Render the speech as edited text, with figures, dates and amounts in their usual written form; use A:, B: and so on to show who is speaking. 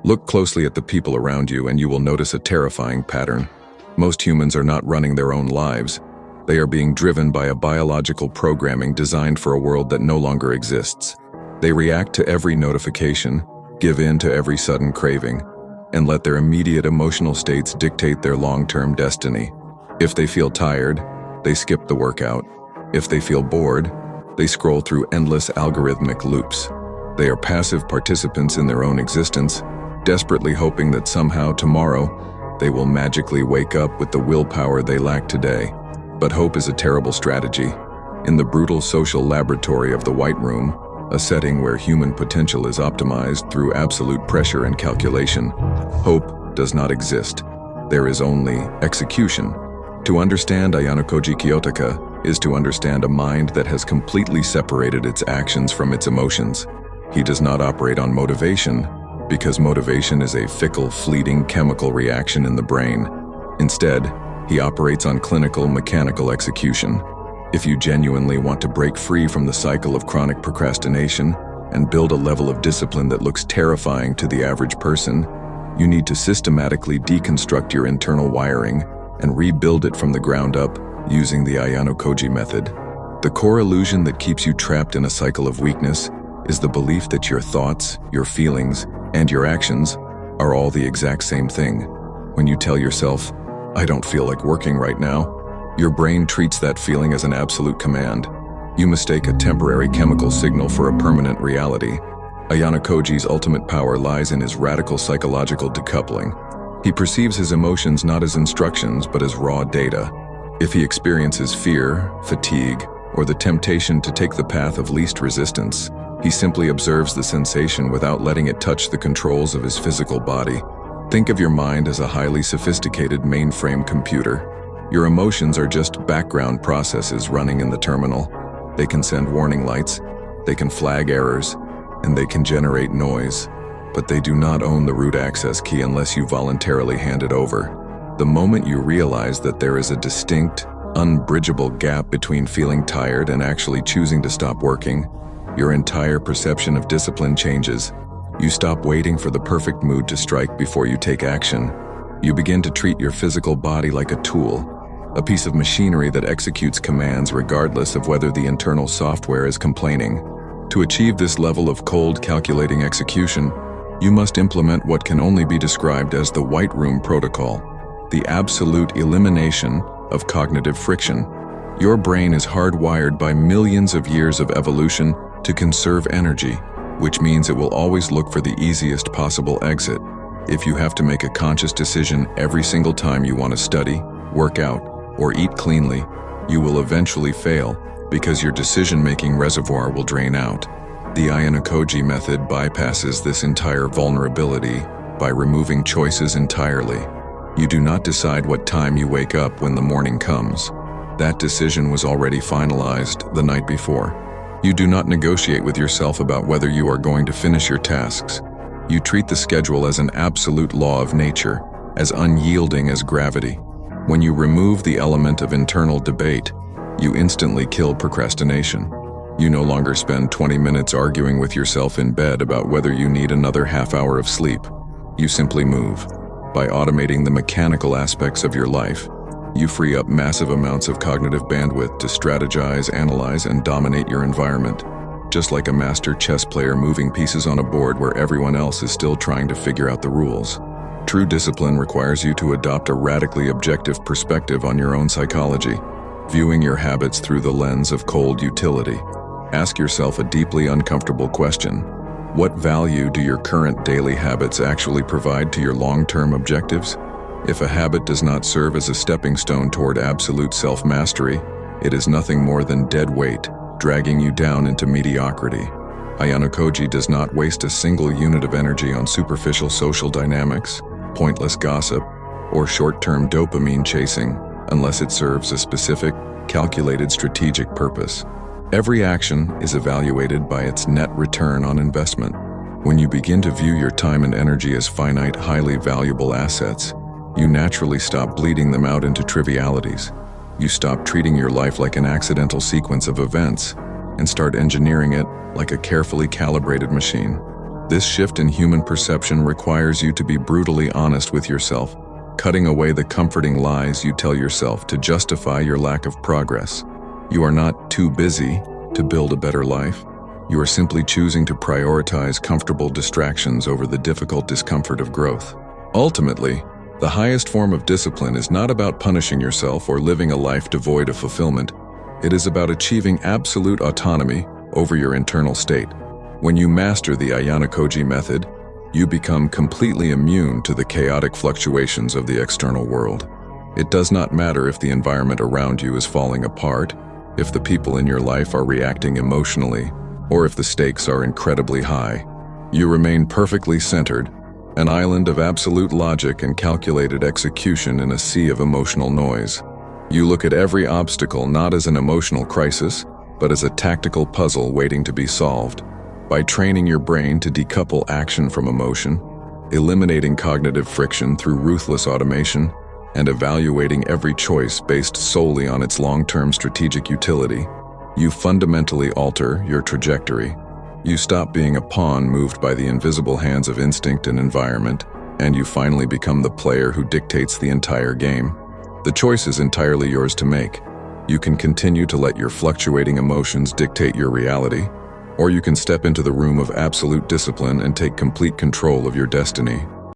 A: Look closely at the people around you and you will notice a terrifying pattern. Most humans are not running their own lives. They are being driven by a biological programming designed for a world that no longer exists. They react to every notification, give in to every sudden craving, and let their immediate emotional states dictate their long-term destiny. If they feel tired, they skip the workout. If they feel bored, they scroll through endless algorithmic loops. They are passive participants in their own existence, desperately hoping that somehow tomorrow they will magically wake up with the willpower they lack today. But hope is a terrible strategy. In the brutal social laboratory of the White Room, a setting where human potential is optimized through absolute pressure and calculation, hope does not exist. There is only execution. To understand Ayanokoji Kiyotaka is to understand a mind that has completely separated its actions from its emotions. He does not operate on motivation, because motivation is a fickle, fleeting chemical reaction in the brain. Instead, he operates on clinical, mechanical execution. If you genuinely want to break free from the cycle of chronic procrastination and build a level of discipline that looks terrifying to the average person, you need to systematically deconstruct your internal wiring and rebuild it from the ground up using the Ayanokoji method. The core illusion that keeps you trapped in a cycle of weakness is the belief that your thoughts, your feelings, and your actions are all the exact same thing. When you tell yourself, "I don't feel like working right now," your brain treats that feeling as an absolute command. You mistake a temporary chemical signal for a permanent reality. Ayanokoji's ultimate power lies in his radical psychological decoupling. He perceives his emotions not as instructions but as raw data. If he experiences fear, fatigue, or the temptation to take the path of least resistance, he simply observes the sensation without letting it touch the controls of his physical body. Think of your mind as a highly sophisticated mainframe computer. Your emotions are just background processes running in the terminal. They can send warning lights, they can flag errors, and they can generate noise. But they do not own the root access key unless you voluntarily hand it over. The moment you realize that there is a distinct, unbridgeable gap between feeling tired and actually choosing to stop working, your entire perception of discipline changes. You stop waiting for the perfect mood to strike before you take action. You begin to treat your physical body like a tool, a piece of machinery that executes commands regardless of whether the internal software is complaining. To achieve this level of cold, calculating execution, you must implement what can only be described as the White Room Protocol, the absolute elimination of cognitive friction. Your brain is hardwired by millions of years of evolution to conserve energy, which means it will always look for the easiest possible exit. If you have to make a conscious decision every single time you want to study, work out, or eat cleanly, you will eventually fail because your decision-making reservoir will drain out. The Ayanokoji method bypasses this entire vulnerability by removing choices entirely. You do not decide what time you wake up when the morning comes. That decision was already finalized the night before. You do not negotiate with yourself about whether you are going to finish your tasks. You treat the schedule as an absolute law of nature, as unyielding as gravity. When you remove the element of internal debate, you instantly kill procrastination. You no longer spend 20 minutes arguing with yourself in bed about whether you need another half hour of sleep. You simply move. By automating the mechanical aspects of your life, you free up massive amounts of cognitive bandwidth to strategize, analyze, and dominate your environment, just like a master chess player moving pieces on a board where everyone else is still trying to figure out the rules. True discipline requires you to adopt a radically objective perspective on your own psychology, viewing your habits through the lens of cold utility. Ask yourself a deeply uncomfortable question. What value do your current daily habits actually provide to your long-term objectives? If a habit does not serve as a stepping stone toward absolute self-mastery, it is nothing more than dead weight, dragging you down into mediocrity. Ayanokoji does not waste a single unit of energy on superficial social dynamics, pointless gossip, or short-term dopamine chasing, unless it serves a specific, calculated strategic purpose. Every action is evaluated by its net return on investment. When you begin to view your time and energy as finite, highly valuable assets, you naturally stop bleeding them out into trivialities. You stop treating your life like an accidental sequence of events and start engineering it like a carefully calibrated machine. This shift in human perception requires you to be brutally honest with yourself, cutting away the comforting lies you tell yourself to justify your lack of progress. You are not too busy to build a better life. You are simply choosing to prioritize comfortable distractions over the difficult discomfort of growth. Ultimately, the highest form of discipline is not about punishing yourself or living a life devoid of fulfillment. It is about achieving absolute autonomy over your internal state. When you master the Ayanokoji method, you become completely immune to the chaotic fluctuations of the external world. It does not matter if the environment around you is falling apart, if the people in your life are reacting emotionally, or if the stakes are incredibly high. You remain perfectly centered, an island of absolute logic and calculated execution in a sea of emotional noise. You look at every obstacle not as an emotional crisis, but as a tactical puzzle waiting to be solved. By training your brain to decouple action from emotion, eliminating cognitive friction through ruthless automation, and evaluating every choice based solely on its long-term strategic utility, you fundamentally alter your trajectory. You stop being a pawn moved by the invisible hands of instinct and environment, and you finally become the player who dictates the entire game. The choice is entirely yours to make. You can continue to let your fluctuating emotions dictate your reality, or you can step into the room of absolute discipline and take complete control of your destiny.